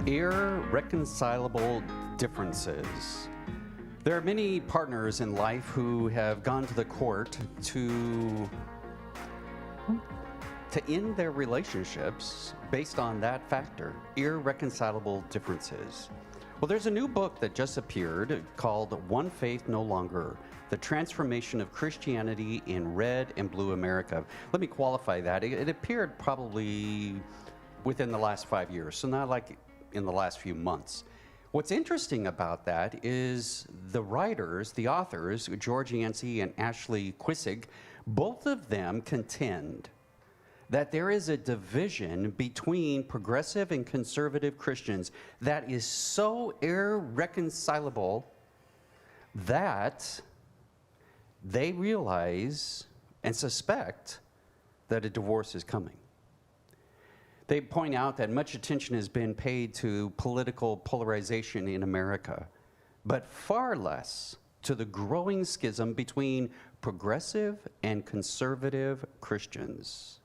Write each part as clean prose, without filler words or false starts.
Irreconcilable differences. There are many partners in life who have gone to the court to end their relationships based on that factor, irreconcilable differences. Well, there's a new book that just appeared called One Faith No Longer, The Transformation of Christianity in Red and Blue America. Let me qualify that. It appeared probably within the last 5 years, so not like in the last few months. What's interesting about that is the writers, the authors, George Yancey and Ashley Quissig, both of them contend that there is a division between progressive and conservative Christians that is so irreconcilable that they realize and suspect that a divorce is coming. They point out that much attention has been paid to political polarization in America, but far less to the growing schism between progressive and conservative Christians.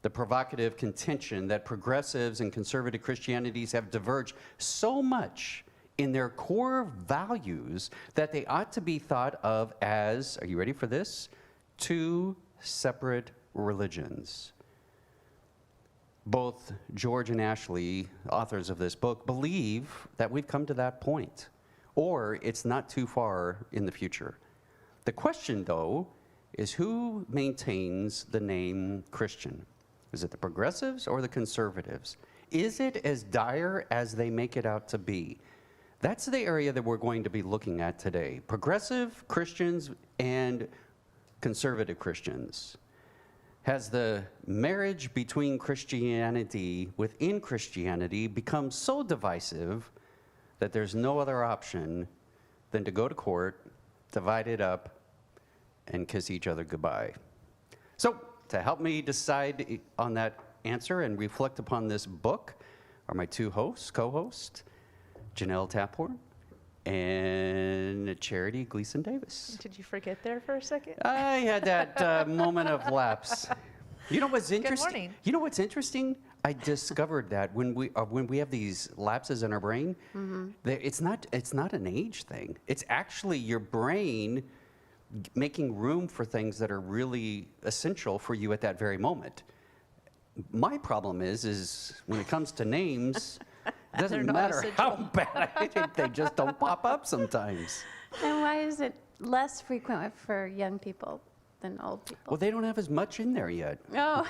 The provocative contention that progressives and conservative Christianities have diverged so much in their core values that they ought to be thought of as, are you ready for this? Two separate religions. Both George and Ashley, authors of this book, believe that we've come to that point, or it's not too far in the future. The question, though, is who maintains the name Christian? Is it the progressives or the conservatives? Is it as dire as they make it out to be? That's the area that we're going to be looking at today. Progressive Christians and conservative Christians. Has the marriage between Christianity within Christianity become so divisive that there's no other option than to go to court, divide it up, and kiss each other goodbye? So, to help me decide on that answer and reflect upon this book are my two hosts, co-hosts, Janelle Tapphorn and Charity Gleason-Davis. Did you forget there for a second? I had that moment of lapse. You know what's interesting? Good morning. You know what's interesting? I discovered that when we have these lapses in our brain, it's not an age thing. It's actually your brain making room for things that are really essential for you at that very moment. My problem is when it comes to names, it doesn't matter how bad I think, they just don't pop up sometimes. And why is it less frequent for young people than old people? Well, they don't have as much in there yet. Oh.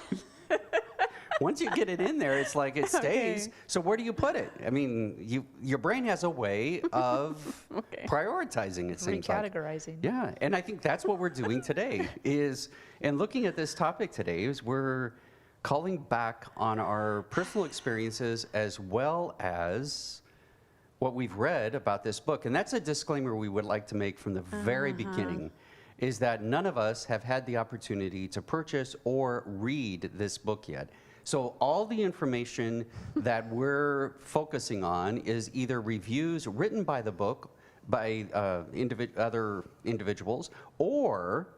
Once you get it in there, it's like it stays. Okay. So where do you put it? I mean, your brain has a way of prioritizing, it seems like. Recategorizing. Yeah, and I think that's what we're doing today and looking at this topic today is we're calling back on our personal experiences as well as what we've read about this book. And that's a disclaimer we would like to make from the very beginning, is that none of us have had the opportunity to purchase or read this book yet. So all the information that we're focusing on is either reviews written by the book, by other individuals, or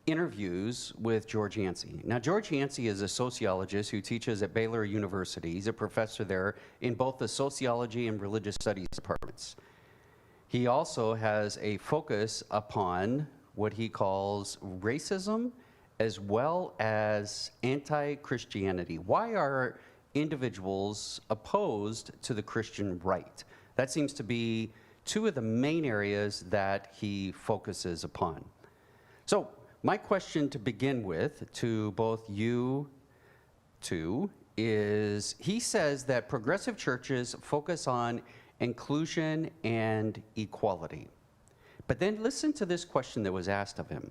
interviews with George Yancey. Now, George Yancey is a sociologist who teaches at Baylor University. He's a professor there in both the sociology and religious studies departments. He also has a focus upon what he calls racism as well as anti-Christianity. Why are individuals opposed to the Christian right? That seems to be two of the main areas that he focuses upon. So, my question to begin with to both you two is, he says that progressive churches focus on inclusion and equality. But then listen to this question that was asked of him.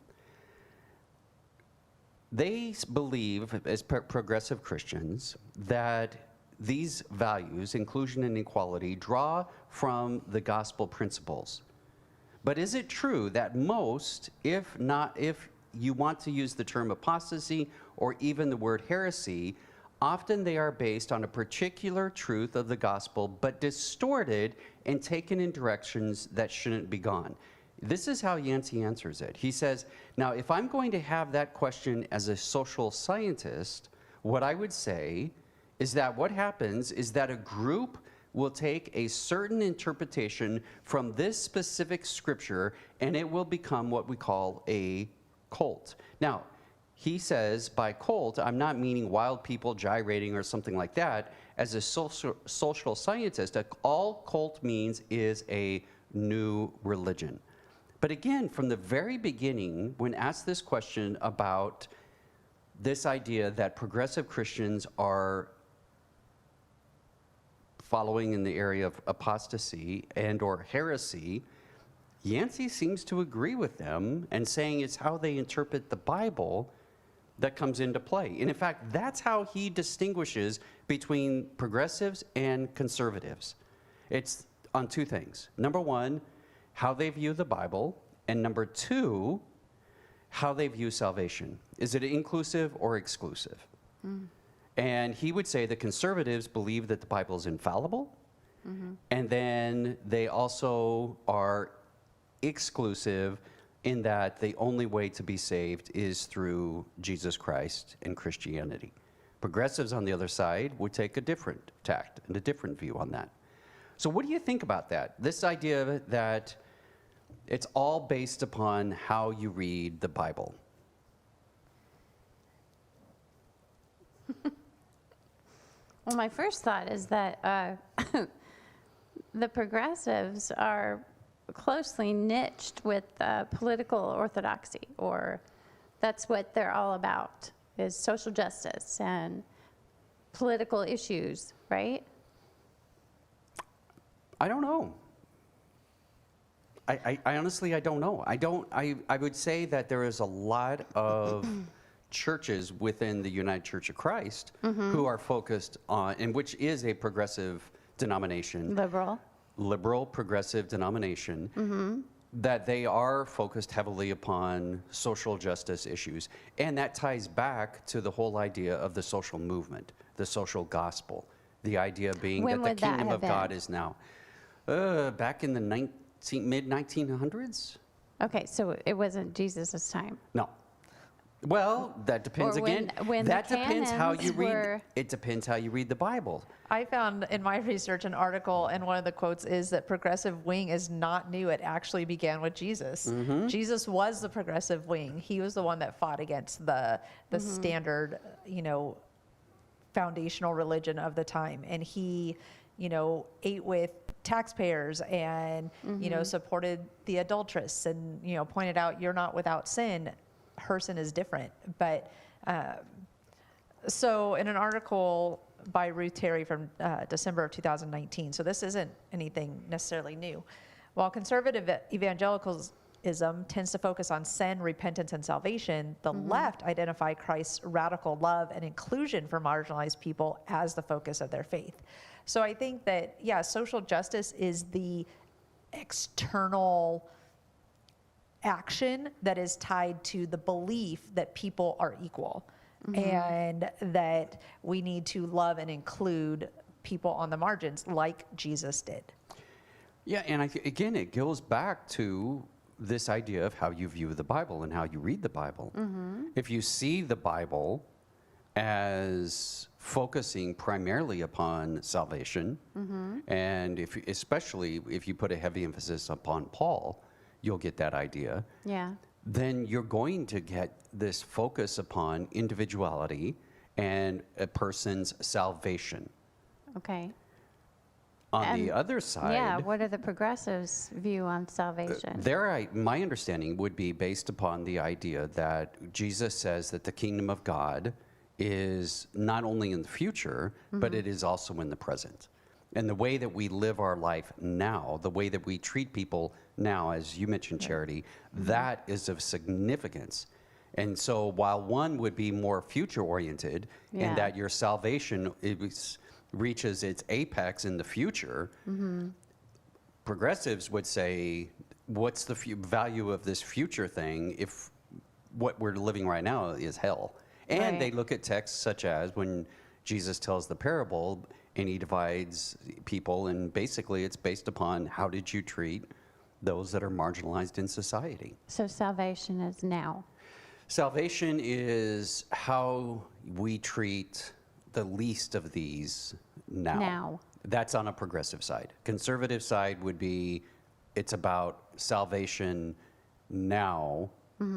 They believe, as progressive Christians, that these values, inclusion and equality, draw from the gospel principles. But is it true that most, if you want to use the term apostasy or even the word heresy, often they are based on a particular truth of the gospel, but distorted and taken in directions that shouldn't be gone? This is how Yancey answers it. He says, now, if I'm going to have that question as a social scientist, what I would say is that what happens is that a group will take a certain interpretation from this specific scripture and it will become what we call a cult. Now, he says by cult, I'm not meaning wild people gyrating or something like that. As a social scientist, all cult means is a new religion. But again, from the very beginning, when asked this question about this idea that progressive Christians are following in the area of apostasy and or heresy, Yancey seems to agree with them and saying it's how they interpret the Bible that comes into play. And in fact, that's how he distinguishes between progressives and conservatives. It's on two things. Number one, how they view the Bible, and number two, how they view salvation. Is it inclusive or exclusive? And he would say the conservatives believe that the Bible is infallible, and then they also are exclusive in that the only way to be saved is through Jesus Christ and Christianity. Progressives on the other side would take a different tact and a different view on that. So what do you think about that? This idea that it's all based upon how you read the Bible. Well, my first thought is that the progressives are closely niched with political orthodoxy, or that's what they're all about, is social justice and political issues, right? I don't know. I honestly, I don't know. I would say that there is a lot of churches within the United Church of Christ who are focused on, and which is a progressive denomination. Liberal progressive denomination, that they are focused heavily upon social justice issues. And that ties back to the whole idea of the social movement, the social gospel. The idea being that the kingdom of God is now. Back in the mid-1900s? Okay, so it wasn't Jesus' time. No. Well, that depends again. That depends how you read. It depends how you read the Bible. I found in my research an article, and one of the quotes is that progressive wing is not new. It actually began with Jesus. Jesus was the progressive wing. He was the one that fought against the standard, foundational religion of the time, and he, ate with taxpayers and supported the adulteress and pointed out you're not without sin. Her sin is different. But so in an article by Ruth Terry from December of 2019, so this isn't anything necessarily new. While conservative evangelicalism tends to focus on sin, repentance, and salvation, the left identify Christ's radical love and inclusion for marginalized people as the focus of their faith. So I think that, yeah, social justice is the external action that is tied to the belief that people are equal and that we need to love and include people on the margins like Jesus did. Yeah, and again, it goes back to this idea of how you view the Bible and how you read the Bible. If you see the Bible as focusing primarily upon salvation, and especially if you put a heavy emphasis upon Paul, you'll get that idea. Yeah. Then you're going to get this focus upon individuality and a person's salvation. Okay. On the other side, yeah, what are the progressives' view on salvation? My understanding would be based upon the idea that Jesus says that the kingdom of God is not only in the future, but it is also in the present. And the way that we live our life now, the way that we treat people now, as you mentioned, Charity, that is of significance. And so while one would be more future-oriented in that your salvation reaches its apex in the future, progressives would say, what's the value of this future thing if what we're living right now is hell? And they look at texts such as when Jesus tells the parable and he divides people, and basically it's based upon how did you treat those that are marginalized in society. So salvation is now. Salvation is how we treat the least of these now. Now. That's on a progressive side. Conservative side would be it's about salvation now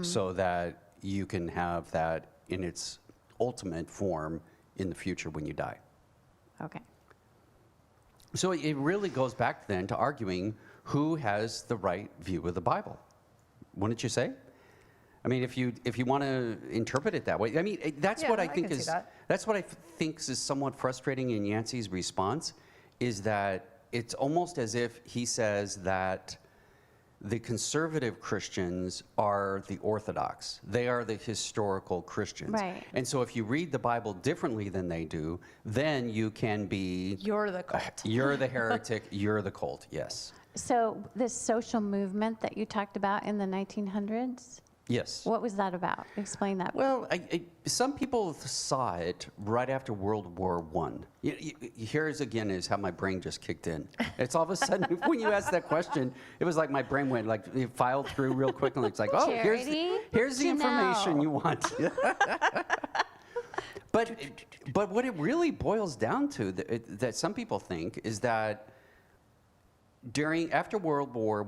so that you can have that in its ultimate form in the future when you die. Okay. So it really goes back then to arguing who has the right view of the Bible. Wouldn't you say? I mean, if you want to interpret it that way, I mean, that's Yeah, what I I think can see is that. that's what I think is somewhat frustrating in Yancey's response, is that it's almost as if he says that the conservative Christians are the Orthodox. They are the historical Christians. Right. And so if you read the Bible differently than they do, then you can be You're the cult. you're the heretic, you're the cult. Yes. So this social movement that you talked about in the 1900s, Yes. what was that about? Explain that. Well, some people saw it right after World War I. Here's again is how my brain just kicked in. It's all of a sudden, when you asked that question, it was like my brain went like, it filed through real quick, and it's like, oh, here's the information Janelle. you want. But what it really boils down to, that some people think, is that after World War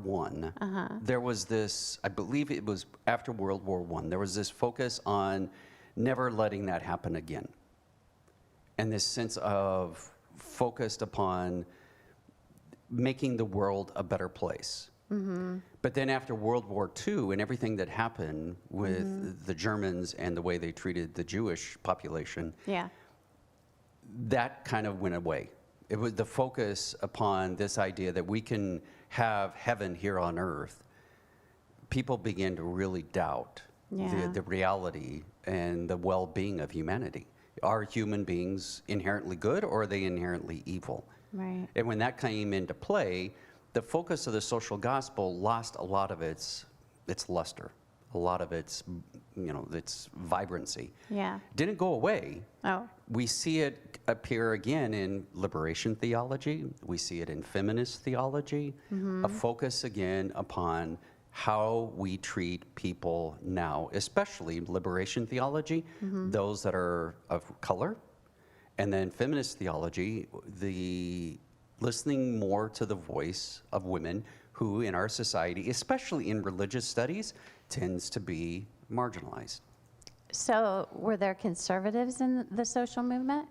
I, there was this, I believe it was after World War I, there was this focus on never letting that happen again. And this sense of focused upon making the world a better place. But then after World War II and everything that happened with the Germans and the way they treated the Jewish population, Yeah. that kind of went away. It was the focus upon this idea that we can have heaven here on earth. People began to really doubt Yeah. the reality and the well-being of humanity. Are human beings inherently good, or are they inherently evil? Right. And when that came into play, the focus of the social gospel lost a lot of its luster, a lot of its vibrancy. Yeah. Didn't go away. Oh. We see it appear again in liberation theology. We see it in feminist theology. A focus again upon how we treat people now, especially liberation theology, those that are of color. And then feminist theology, the listening more to the voice of women who in our society, especially in religious studies, tends to be marginalized. So were there conservatives in the social movement?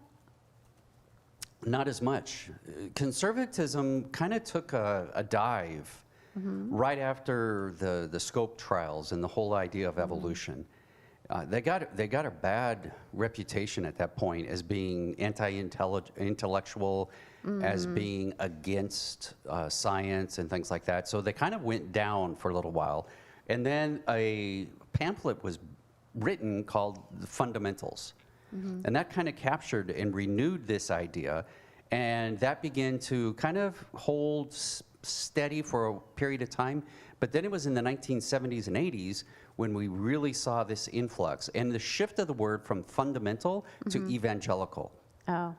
Not as much. Conservatism kind of took a dive right after the Scope trials and the whole idea of evolution. They got a bad reputation at that point as being anti-intellectual, as being against science and things like that. So they kind of went down for a little while. And then a pamphlet was written called The Fundamentals. And that kind of captured and renewed this idea. And that began to kind of hold steady for a period of time. But then it was in the 1970s and 80s when we really saw this influx and the shift of the word from fundamental to evangelical. Oh.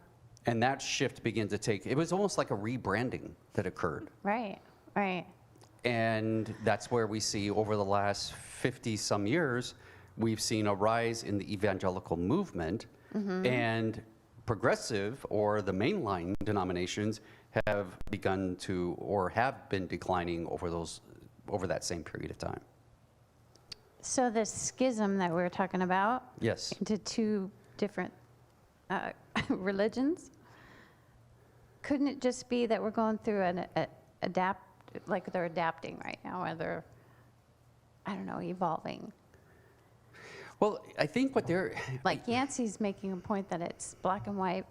And that shift began to take, it was almost like a rebranding that occurred. Right. Right. And that's where we see over the last 50 some years, we've seen a rise in the evangelical movement, and progressive or the mainline denominations have begun to or have been declining over that same period of time. So this schism that we were talking about Yes. into two different religions, couldn't it just be that we're going through like they're adapting right now, or they're, I don't know, evolving? Well, I think what they're Like Yancey's making a point that it's black and white,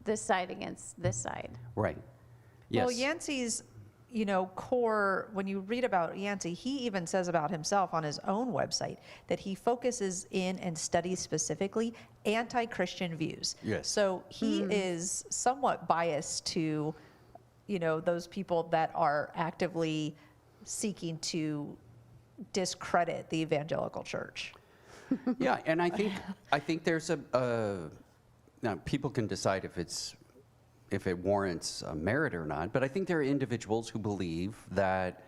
this side against this side. right. Yes. Well, Yancey's, core, when you read about Yancey, he even says about himself on his own website that he focuses in and studies specifically anti-Christian views. Yes. So he is somewhat biased to, those people that are actively seeking to discredit the evangelical church. Yeah, and I think there's now people can decide if it warrants merit or not, but I think there are individuals who believe that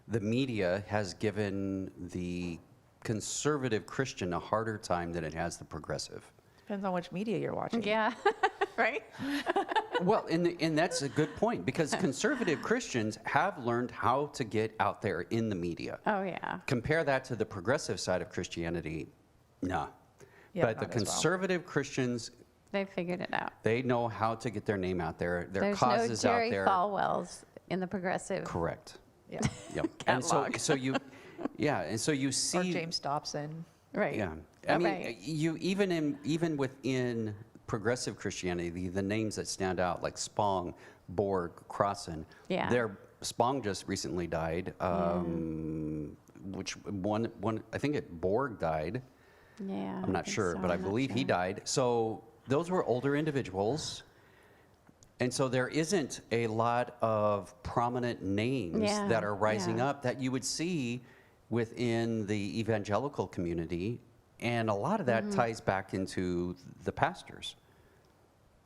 the media has given the conservative Christian a harder time than it has the progressive. Depends on which media you're watching. Yeah, right? Well, and that's a good point, because conservative Christians have learned how to get out there in the media. Oh, yeah. Compare that to the progressive side of Christianity, no. Yeah, But the not as well. conservative Christians, They figured it out. they know how to get their name out there, their There's causes no out Jerry there. Falwells in the progressive. Correct. Yeah. Yep. And Catalog. so you, yeah, and so you see. Or James Dobson. Right. Yeah. I mean, Right. you even within progressive Christianity, the names that stand out, like Spong, Borg, Crossan. Yeah. Spong just recently died. Which one? I think Borg died. Yeah. I'm not think sure, so. but I I'm not believe he sure. died. So those were older individuals. And so there isn't a lot of prominent names Yeah, that are rising yeah. up that you would see within the evangelical community. And a lot of that Mm-hmm. ties back into the pastors.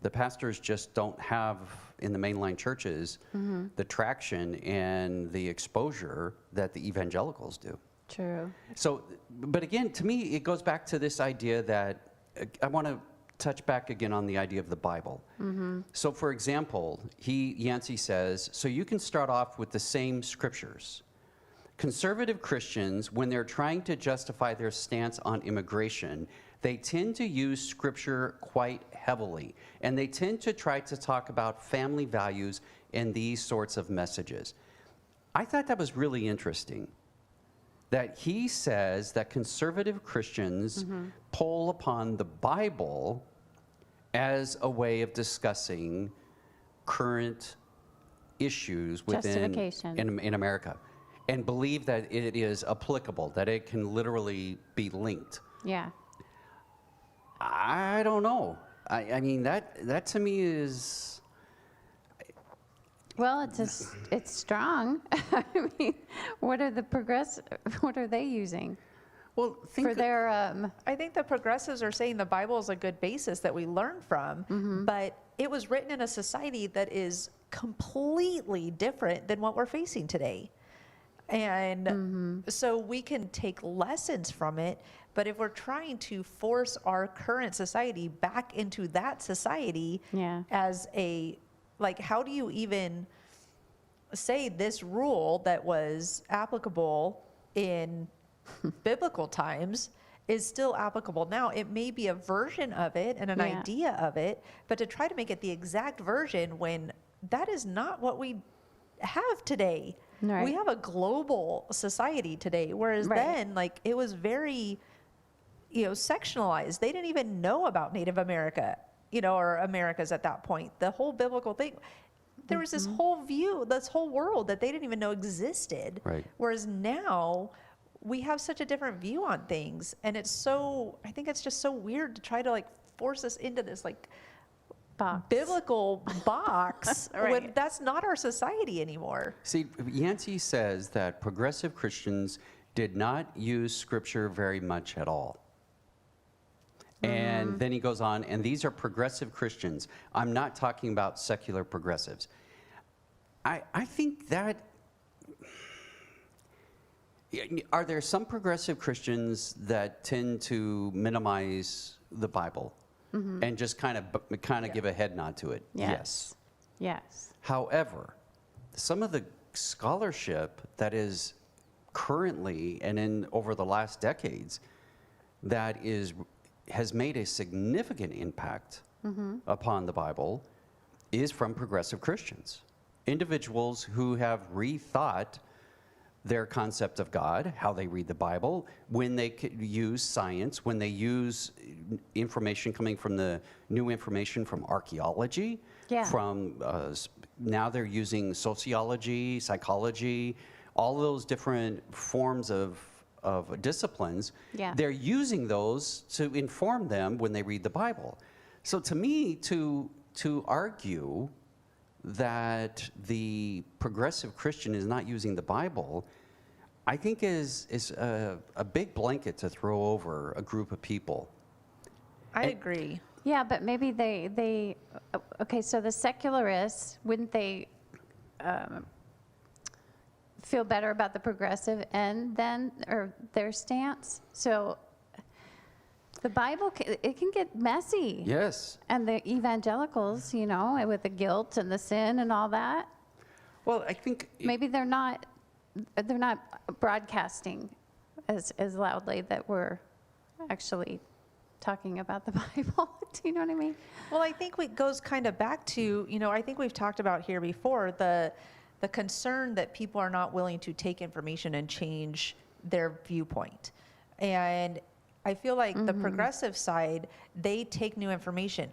The pastors just don't have, in the mainline churches, Mm-hmm. the traction and the exposure that the evangelicals do. True. So, but again, to me, it goes back to this idea that I want to touch back again on the idea of the Bible. So, for example, Yancey says, so you can start off with the same scriptures. Conservative Christians, when they're trying to justify their stance on immigration, they tend to use scripture quite heavily, and they tend to try to talk about family values and these sorts of messages. I thought that was really interesting, that he says that conservative Christians pull upon the Bible as a way of discussing current issues Justification. in America, and believe that it is applicable, that it can literally be linked. Yeah. I don't know. I mean, that to me is... Well, it's strong. I mean, what are they using Well, for their, I think the progressives are saying the Bible is a good basis that we learn from, but it was written in a society that is completely different than what we're facing today. And so we can take lessons from it, but if we're trying to force our current society back into that society Yeah. as like, how do you even say this rule that was applicable in biblical times is still applicable now? It may be a version of it and an Yeah. idea of it, but to try to make it the exact version when that is not what we have today. Right. We have a global society today, whereas Right. then, like, it was very, sectionalized. They didn't even know about Native America, or Americas at that point. The whole biblical thing, there was this whole view, this whole world that they didn't even know existed. Right. Whereas now we have such a different view on things, and I think it's just so weird to try to like force us into this like box. biblical box when Right. that's not our society anymore. See, Yancey says that progressive Christians did not use scripture very much at all. And then he goes on, and these are progressive Christians. I'm not talking about secular progressives. I think that, are there some progressive Christians that tend to minimize the Bible and just kind of give a head nod to it? Yes. Yes. However, some of the scholarship that is currently and over the last decades that has made a significant impact upon the Bible is from progressive Christians. Individuals who have rethought their concept of God, how they read the Bible, when they use science, when they use information coming from new information from archaeology, Yeah. from now they're using sociology, psychology, all those different forms of disciplines. Yeah. They're using those to inform them when they read the Bible. So to me, to argue that the progressive Christian is not using the Bible, I think is a big blanket to throw over a group of people. I agree. Yeah, but maybe they okay, so the secularists, wouldn't they feel better about the progressive end then, or their stance? So The Bible, it can get messy. Yes. And the evangelicals, you know, with the guilt and the sin and all that, Well, I think maybe they're not broadcasting as loudly that we're actually talking about the Bible. Do you know what I mean? Well, I think it goes kind of back to, I think we've talked about here before, the concern that people are not willing to take information and change their viewpoint. And I feel like the progressive side, they take new information.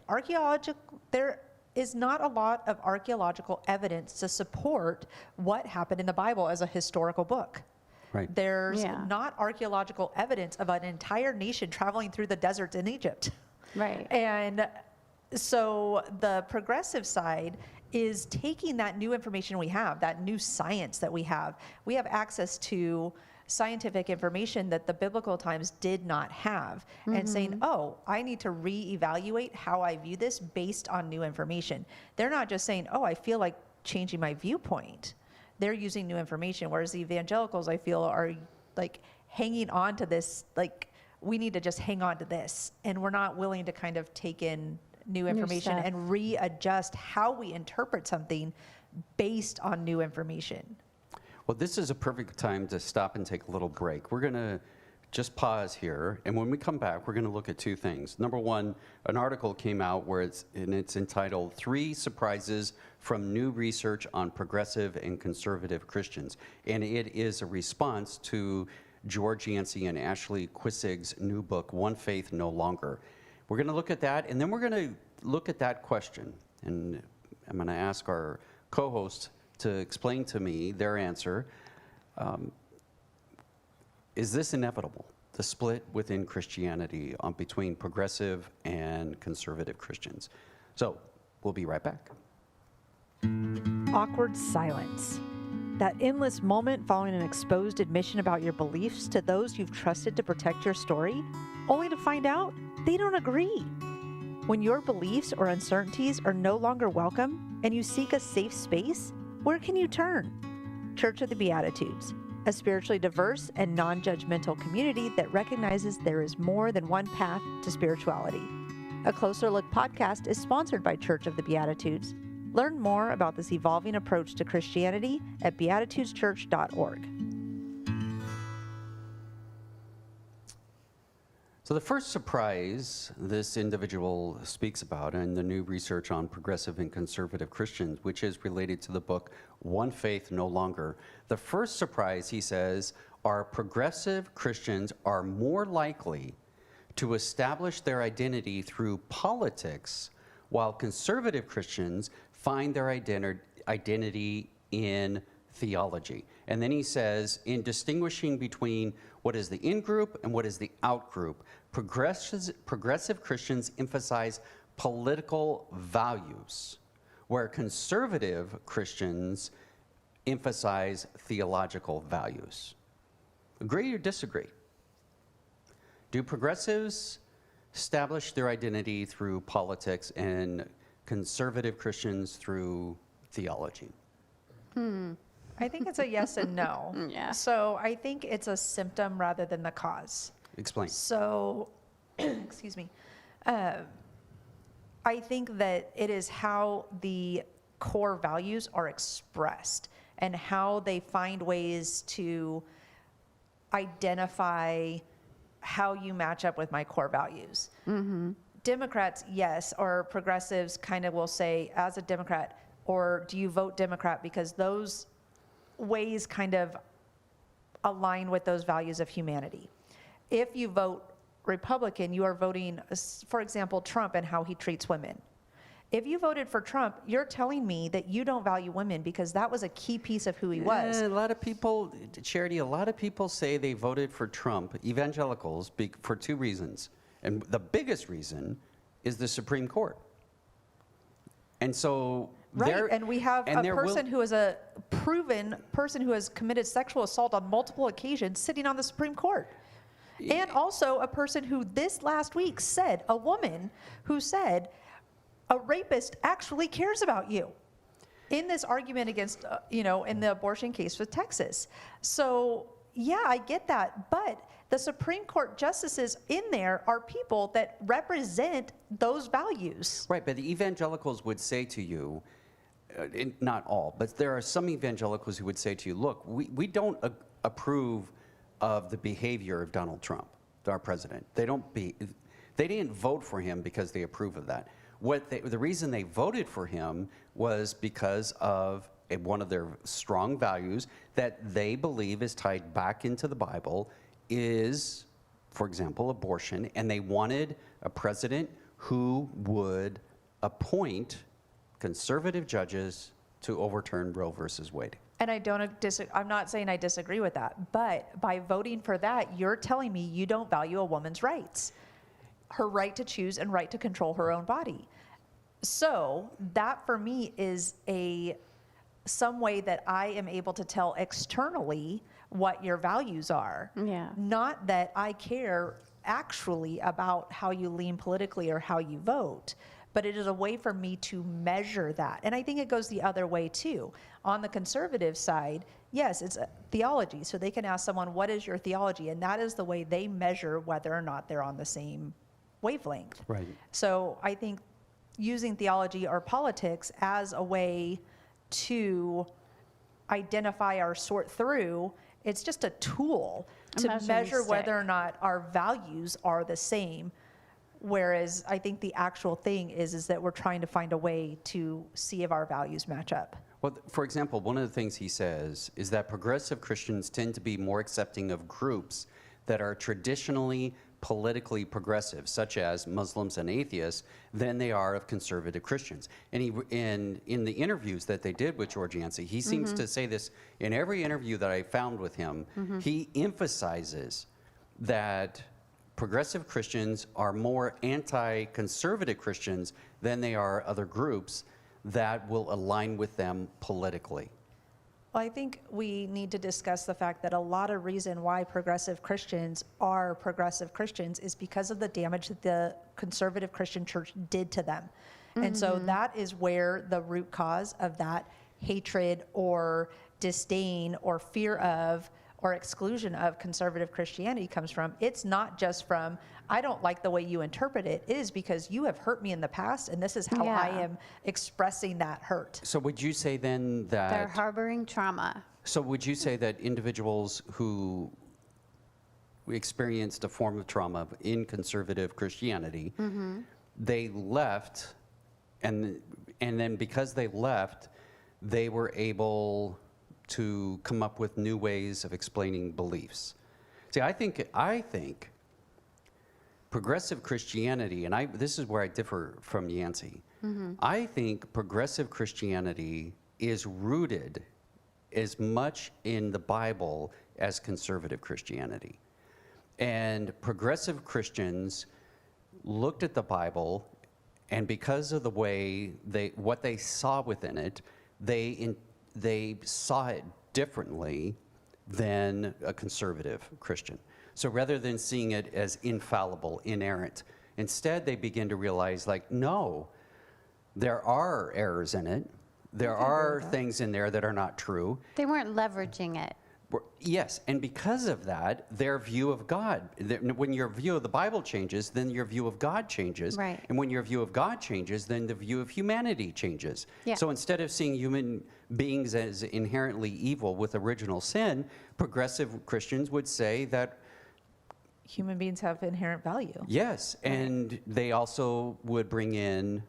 There is not a lot of archaeological evidence to support what happened in the Bible as a historical book. Right. There's not archaeological evidence of an entire nation traveling through the deserts in Egypt. Right. And so the progressive side is taking that new information we have, that new science that we have. We have access to scientific information that the biblical times did not have, and saying, oh, I need to reevaluate how I view this based on new information. They're not just saying, oh, I feel like changing my viewpoint. They're using new information, whereas the evangelicals, I feel, are like hanging on to this, like, we need to just hang on to this, and we're not willing to kind of take in new information stuff. and readjust how we interpret something based on new information. Well, this is a perfect time to stop and take a little break. We're going to just pause here, and when we come back, we're going to look at two things. Number one, an article came out where it's entitled 3 Surprises from New Research on Progressive and Conservative Christians. And it is a response to George Yancey and Ashley Quissig's new book, One Faith No Longer. We're going to look at that, and then we're going to look at that question. And I'm going to ask our co-hosts to explain to me their answer. Is this inevitable, the split within Christianity between progressive and conservative Christians? So we'll be right back. Awkward silence. That endless moment following an exposed admission about your beliefs to those you've trusted to protect your story, only to find out they don't agree. When your beliefs or uncertainties are no longer welcome and you seek a safe space, where can you turn? Church of the Beatitudes, a spiritually diverse and non-judgmental community that recognizes there is more than one path to spirituality. A Closer Look podcast is sponsored by Church of the Beatitudes. Learn more about this evolving approach to Christianity at beatitudeschurch.org. So the first surprise this individual speaks about in the new research on progressive and conservative Christians, which is related to the book One Faith No Longer. The first surprise, he says, are progressive Christians are more likely to establish their identity through politics, while conservative Christians find their identity in theology. And then he says, in distinguishing between what is the in-group and what is the out-group, progressive Christians emphasize political values, where conservative Christians emphasize theological values. Agree or disagree? Do progressives establish their identity through politics and conservative Christians through theology? I think it's a yes and no. Yeah. So I think it's a symptom rather than the cause. Explain. So, excuse me. I think that it is how the core values are expressed and how they find ways to identify how you match up with my core values. Democrats, yes, or progressives kind of will say, as a Democrat, or do you vote Democrat because those ways kind of align with those values of humanity. If you vote Republican, you are voting, for example, Trump and how he treats women. If you voted for Trump, you're telling me that you don't value women because that was a key piece of who he was. A lot of people, Charity, a lot of people say they voted for Trump, evangelicals, for 2 reasons. And the biggest reason is the Supreme Court. And so Right, and we have a person who is a proven person who has committed sexual assault on multiple occasions sitting on the Supreme Court. And also a person who this last week said, a woman who said, a rapist actually cares about you in this argument against, in the abortion case with Texas. So, yeah, I get that. But The Supreme Court justices in there are people that represent those values. Right, but the evangelicals would say to you, not all, but there are some evangelicals who would say to you, look, we don't approve of the behavior of Donald Trump, our president. They didn't vote for him because they approve of that. The reason they voted for him was because of one of their strong values that they believe is tied back into the Bible is, for example, abortion, and they wanted a president who would appoint conservative judges to overturn Roe versus Wade. And I'm not saying I disagree with that, but by voting for that, you're telling me you don't value a woman's rights, her right to choose and right to control her own body. So that for me is some way that I am able to tell externally what your values are. Yeah. Not that I care actually about how you lean politically or how you vote, but it is a way for me to measure that. And I think it goes the other way too. On the conservative side, yes, it's a theology. So they can ask someone, what is your theology? And that is the way they measure whether or not they're on the same wavelength. Right. So I think using theology or politics as a way to identify or sort through, it's just a tool to measure whether or not our values are the same. Whereas I think the actual thing is that we're trying to find a way to see if our values match up. Well, for example, one of the things he says is that progressive Christians tend to be more accepting of groups that are traditionally politically progressive, such as Muslims and atheists, than they are of conservative Christians. And in the interviews that they did with George Yancey, he seems to say this in every interview that I found with him. He emphasizes that progressive Christians are more anti-conservative Christians than they are other groups that will align with them politically. Well, I think we need to discuss the fact that a lot of reason why progressive Christians are progressive Christians is because of the damage that the conservative Christian church did to them. And so that is where the root cause of that hatred or disdain or fear of or exclusion of conservative Christianity comes from. It's not just from, I don't like the way you interpret it. It is because you have hurt me in the past, and this is how I am expressing that hurt. So would you say then that... They're harboring trauma. So would you say that individuals who experienced a form of trauma in conservative Christianity, they left, and then because they left, they were able to come up with new ways of explaining beliefs? See, I think progressive Christianity, and this is where I differ from Yancey. I think progressive Christianity is rooted as much in the Bible as conservative Christianity. And progressive Christians looked at the Bible, and because of the way what they saw within it, they saw it differently than a conservative Christian. So rather than seeing it as infallible, inerrant, instead they begin to realize, like, no, there are errors in it. There are things in there that are not true. They weren't leveraging it. Yes, and because of that, their view of God, when your view of the Bible changes, then your view of God changes. Right. And when your view of God changes, then the view of humanity changes. Yeah. So instead of seeing human beings as inherently evil with original sin, progressive Christians would say that Human beings have inherent value. yes, and they also would bring in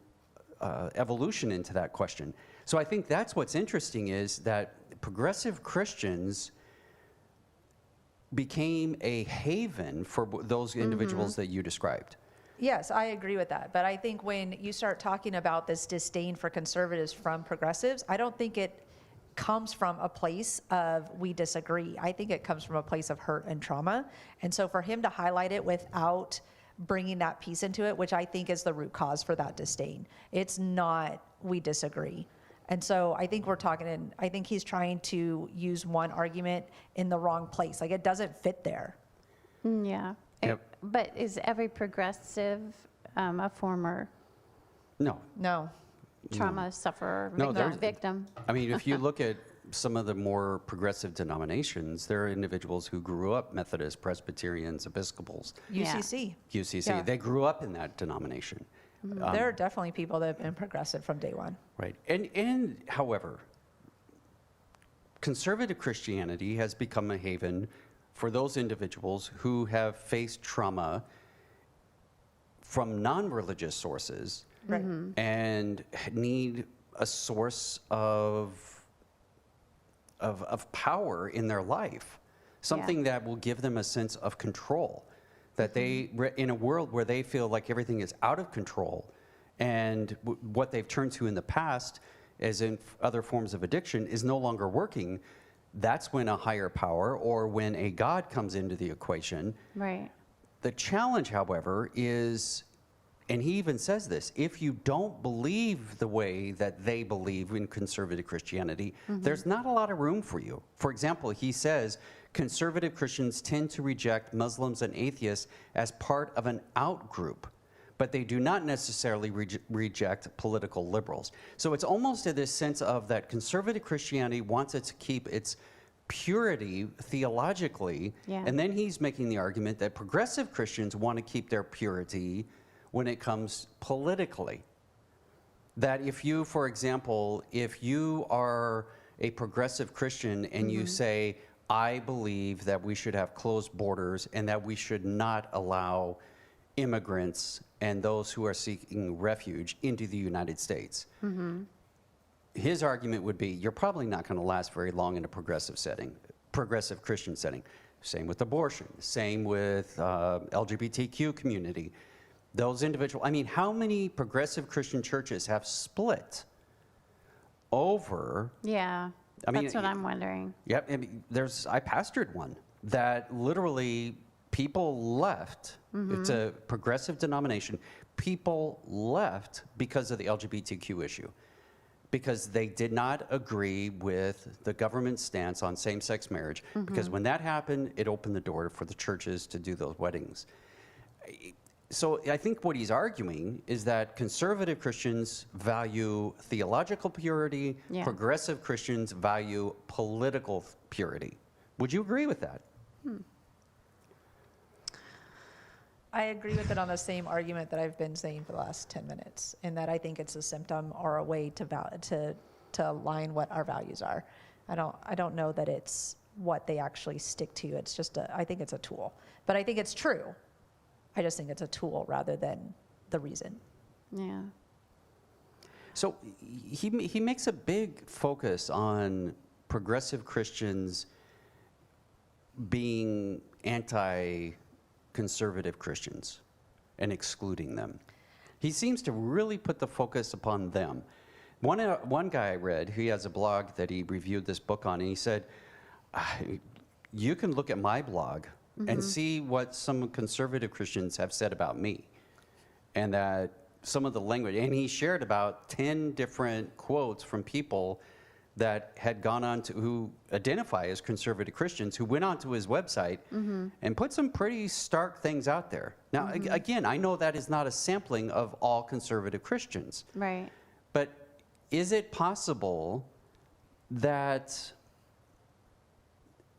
evolution into that question. So I think that's what's interesting, is that progressive Christians became a haven for those individuals that you described. Yes, I agree with that. But I think when you start talking about this disdain for conservatives from progressives, I don't think it comes from a place of we disagree. I think it comes from a place of hurt and trauma. And so for him to highlight it without bringing that piece into it, which I think is the root cause for that disdain, it's not we disagree. And so I think I think he's trying to use one argument in the wrong place. Like, it doesn't fit there. Yeah. Yep. But is every progressive a former No. No. trauma sufferer, No, victim? I mean, if you look at some of the more progressive denominations, there are individuals who grew up Methodist, Presbyterians, Episcopals, Yeah. UCC. UCC. Yeah. They grew up in that denomination. There are definitely people that have been progressive from day one. Right. And however, conservative Christianity has become a haven for those individuals who have faced trauma from non-religious sources Right. and need a source of power in their life, something that will give them a sense of control, that in a world where they feel like everything is out of control and what they've turned to in the past, as in other forms of addiction, is no longer working. That's when a higher power or when a God comes into the equation. Right. The challenge, however, is, and he even says this, if you don't believe the way that they believe in conservative Christianity, there's not a lot of room for you. For example, he says conservative Christians tend to reject Muslims and atheists as part of an out-group, but they do not necessarily reject political liberals. So it's almost in this sense of that conservative Christianity wants it to keep its purity theologically, and then he's making the argument that progressive Christians want to keep their purity when it comes politically. That if you, for example, if you are a progressive Christian and you say, I believe that we should have closed borders and that we should not allow immigrants and those who are seeking refuge into the United States. His argument would be, you're probably not going to last very long in a progressive setting, progressive Christian setting. Same with abortion, same with LGBTQ community. Those individuals, I mean, how many progressive Christian churches have split over? Yeah, I mean, that's what I'm wondering. Yep, I mean, I pastored one that literally people left. It's a progressive denomination. People left because of the LGBTQ issue, because they did not agree with the government's stance on same-sex marriage. Because when that happened, it opened the door for the churches to do those weddings. So I think what he's arguing is that conservative Christians value theological purity, progressive Christians value political purity. Would you agree with that? I agree with it on the same argument that I've been saying for the last 10 minutes, in that I think it's a symptom or a way to align what our values are. I don't know that it's what they actually stick to. It's just I think it's a tool. But I think it's true. I just think it's a tool rather than the reason. Yeah. So he makes a big focus on progressive Christians being anti-conservative Christians and excluding them. He seems to really put the focus upon them. One guy I read, he has a blog that he reviewed this book on, and he said, you can look at my blog and see what some conservative Christians have said about me, and that some of the language, and he shared about 10 different quotes from people that had gone on to, who identify as conservative Christians, who went onto his website and put some pretty stark things out there. Now, again, I know that is not a sampling of all conservative Christians. Right. But is it possible that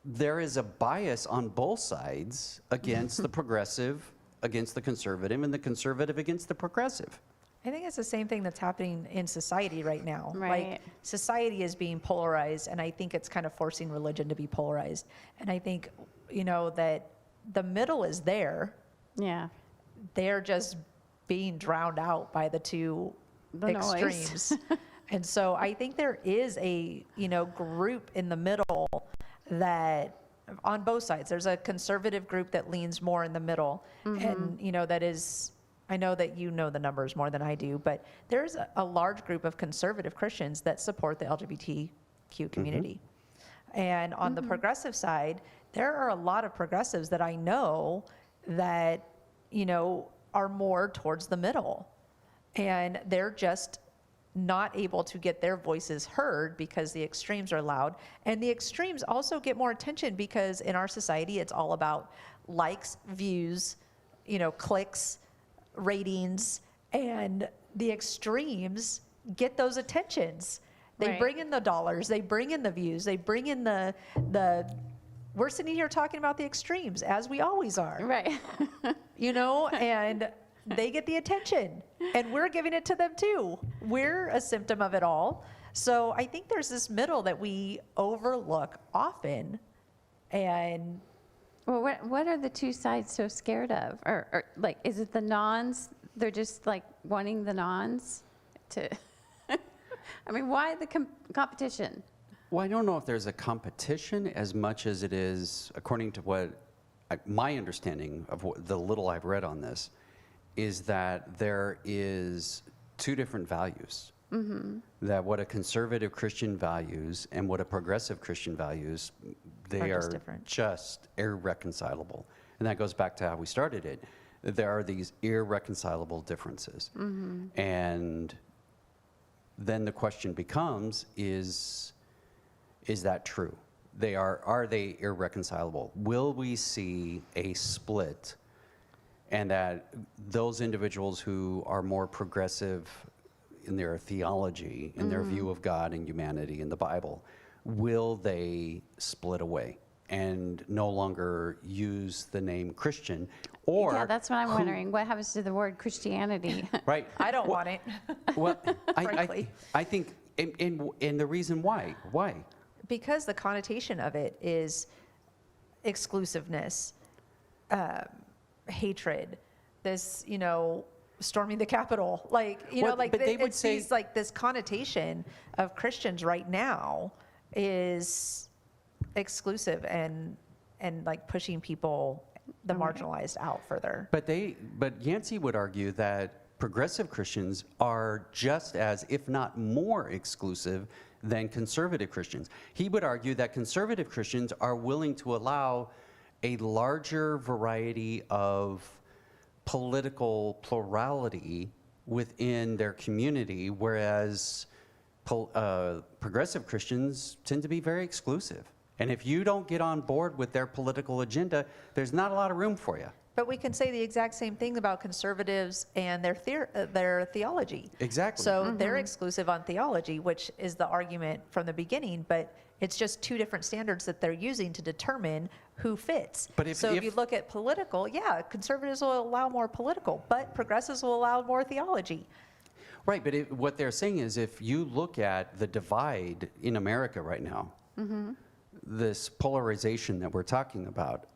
there is a bias on both sides against the progressive, against the conservative, and the conservative against the progressive? I think it's the same thing that's happening in society right now. Right. Like, society is being polarized, and I think it's kind of forcing religion to be polarized. And I think, that the middle is there. Yeah. They're just being drowned out by the two extremes. And so I think there is a, group in the middle that, on both sides, there's a conservative group that leans more in the middle. And, that is, I know that you know the numbers more than I do, but there's a large group of conservative Christians that support the LGBTQ community. And on the progressive side, there are a lot of progressives that I know that, are more towards the middle. And they're just not able to get their voices heard because the extremes are loud. And the extremes also get more attention because in our society, it's all about likes, views, clicks, ratings, and the extremes get those attentions. They Right. bring in the dollars, they bring in the views, they bring in the, we're sitting here talking about the extremes, as we always are, Right. you know, and they get the attention, and we're giving it to them too. We're a symptom of it all. So I think there's this middle that we overlook often, and Well, what are the two sides so scared of? Or like, is it the nons? They're just like wanting the nons to, I mean, why the competition? Well, I don't know if there's a competition as much as it is, according to what my understanding of the little I've read on this, is that there is two different values. Mm-hmm. That what a conservative Christian values and what a progressive Christian values, they Are just are different. just irreconcilable. And that goes back to how we started it. There are these irreconcilable differences. Mm-hmm. And then the question becomes, is that true? Are they irreconcilable? Will we see a split, and that those individuals who are more progressive in their theology, in their view of God and humanity and the Bible, will they split away and no longer use the name Christian? Or Yeah, that's what I'm wondering. What happens to the word Christianity? right? I don't want it. Well, Frankly. I think, and the reason why? Because the connotation of it is exclusiveness, hatred, this, you know, storming the Capitol. Like, you know, Well, like but they would it say- sees like this connotation of Christians right now is exclusive and like pushing people, the marginalized, out further. But Yancey would argue that progressive Christians are just as, if not more, exclusive than conservative Christians. He would argue that conservative Christians are willing to allow a larger variety of political plurality within their community, whereas progressive Christians tend to be very exclusive. And if you don't get on board with their political agenda, there's not a lot of room for you. But we can say the exact same thing about conservatives and their theology. Exactly. So they're exclusive on theology, which is the argument from the beginning, but it's just two different standards that they're using to determine who fits. But if you look at political, yeah, conservatives will allow more political, but progressives will allow more theology. Right, but what they're saying is, if you look at the divide in America right now, this polarization that we're talking about,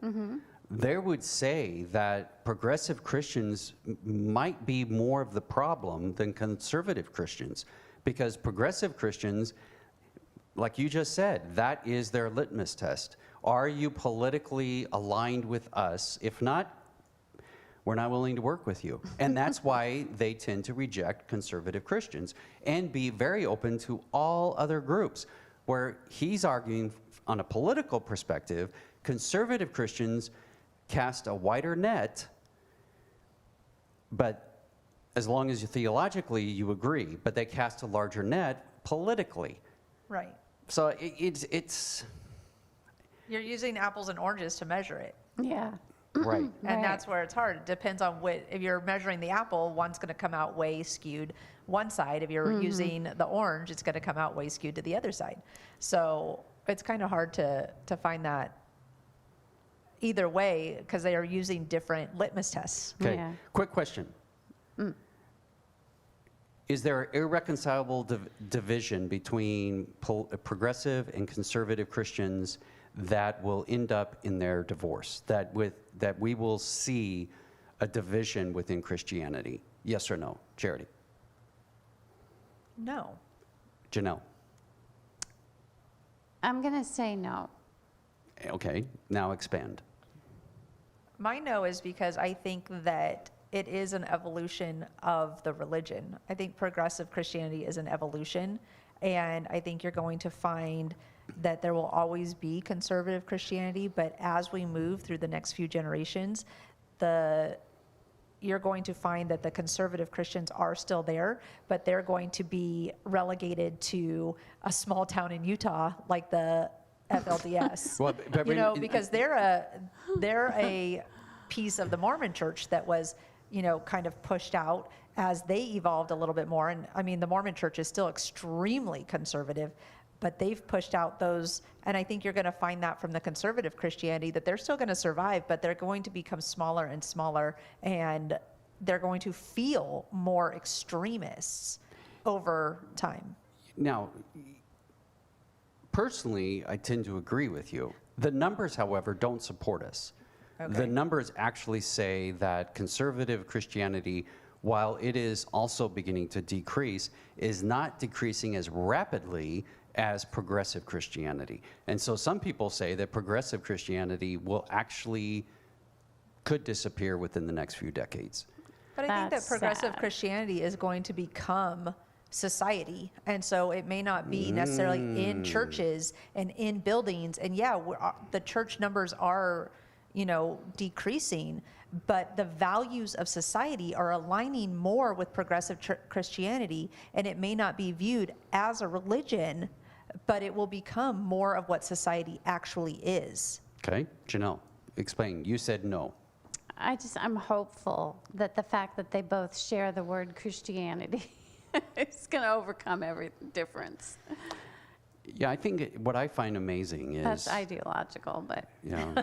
they would say that progressive Christians might be more of the problem than conservative Christians, because progressive Christians, like you just said, that is their litmus test. Are you politically aligned with us? If not, we're not willing to work with you. And that's why they tend to reject conservative Christians and be very open to all other groups. Where he's arguing on a political perspective, conservative Christians cast a wider net, but as long as theologically you agree, but they cast a larger net politically. Right. So it's You're using apples and oranges to measure it. Yeah. right. And Right. that's where it's hard. It depends on if you're measuring the apple, one's going to come out way skewed one side. If you're using the orange, it's going to come out way skewed to the other side. So it's kind of hard to find that either way, because they are using different litmus tests. Okay, Yeah. quick question. Is there irreconcilable division between progressive and conservative Christians that will end up in their divorce? That we will see a division within Christianity? Yes or no? Charity. No. Janelle. I'm going to say no. Okay, now expand. My no is because I think that it is an evolution of the religion. I think progressive Christianity is an evolution, and I think you're going to find that there will always be conservative Christianity, but as we move through the next few generations, you're going to find that the conservative Christians are still there, but they're going to be relegated to a small town in Utah like the FLDS. Well, but because they're a piece of the Mormon church that was kind of pushed out as they evolved a little bit more. And I mean, the Mormon church is still extremely conservative, but they've pushed out those, and I think you're going to find that from the conservative Christianity, that they're still going to survive, but they're going to become smaller and smaller, and they're going to feel more extremists over time. Now, personally, I tend to agree with you. The numbers, however, don't support us. Okay. The numbers actually say that conservative Christianity, while it is also beginning to decrease, is not decreasing as rapidly as progressive Christianity. And so some people say that progressive Christianity could disappear within the next few decades. But I think that That's progressive sad. Christianity is going to become society. And so it may not be necessarily in churches and in buildings. And yeah, the church numbers are, decreasing, but the values of society are aligning more with progressive Christianity. And it may not be viewed as a religion, but it will become more of what society actually is. Okay, Janelle, explain. You said no. I'm hopeful that the fact that they both share the word Christianity is going to overcome every difference. Yeah, I think what I find amazing is... That's ideological, but Yeah.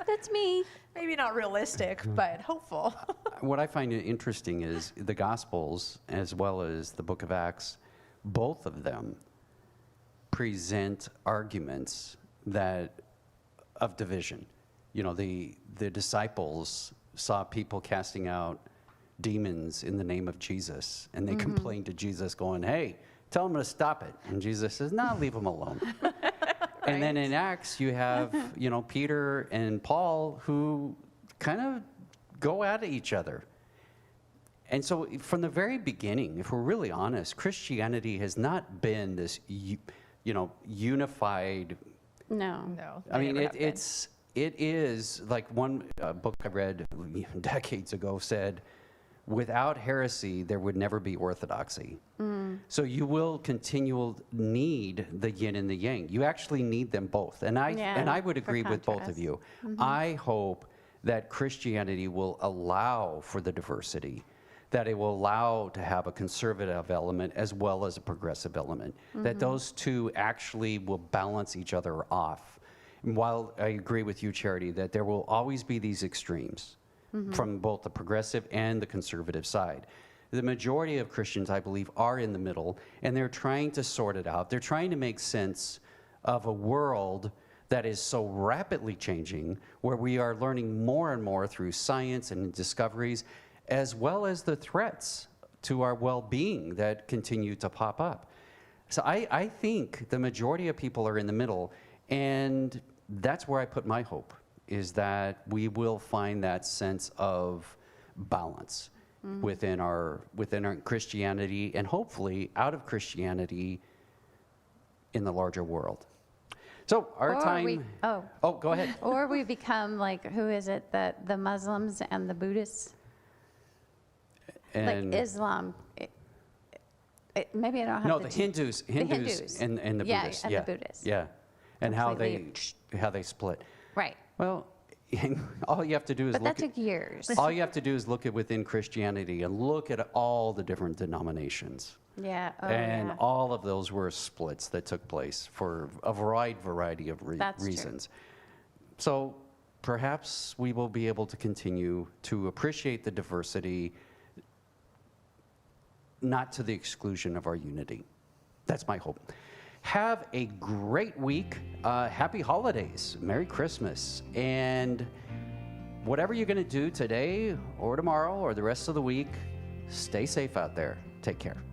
that's me. Maybe not realistic, but hopeful. What I find interesting is the Gospels, as well as the book of Acts, both of them present arguments of division. The disciples saw people casting out demons in the name of Jesus, and they complained to Jesus going, hey, tell them to stop it. And Jesus says, no, leave them alone. And then in Acts, you have, Peter and Paul who kind of go at each other. And so from the very beginning, if we're really honest, Christianity has not been this, unified. No. No. I they mean, never have been. it is like one book I read decades ago said, without heresy, there would never be orthodoxy. So you will continue need the yin and the yang. You actually need them both. And I would for agree with both of contrast. you. I hope that Christianity will allow for the diversity, that it will allow to have a conservative element as well as a progressive element, that those two actually will balance each other off. And while I agree with you, Charity, that there will always be these extremes from both the progressive and the conservative side. The majority of Christians, I believe, are in the middle, and they're trying to sort it out. They're trying to make sense of a world that is so rapidly changing, where we are learning more and more through science and discoveries, as well as the threats to our well-being that continue to pop up. So I think the majority of people are in the middle, and that's where I put my hope, is that we will find that sense of balance within our Christianity, and hopefully out of Christianity in the larger world. So our Or time. Go ahead. Or we become like, who is it, the Muslims and the Buddhists? And Like Islam. Maybe I don't have no, the the two. Hindus and the Yeah, Buddhists. and the Buddhists. Yeah, and how they Completely- split. Right. Well, all you have to do is But that look took years. all you have to do is look at within Christianity and look at all the different denominations. Yeah. Oh, And yeah. all of those were splits that took place for a variety of That's true. reasons. So perhaps we will be able to continue to appreciate the diversity, not to the exclusion of our unity. That's my hope. Have a great week. Happy holidays. Merry Christmas. And whatever you're going to do today or tomorrow or the rest of the week, stay safe out there. Take care.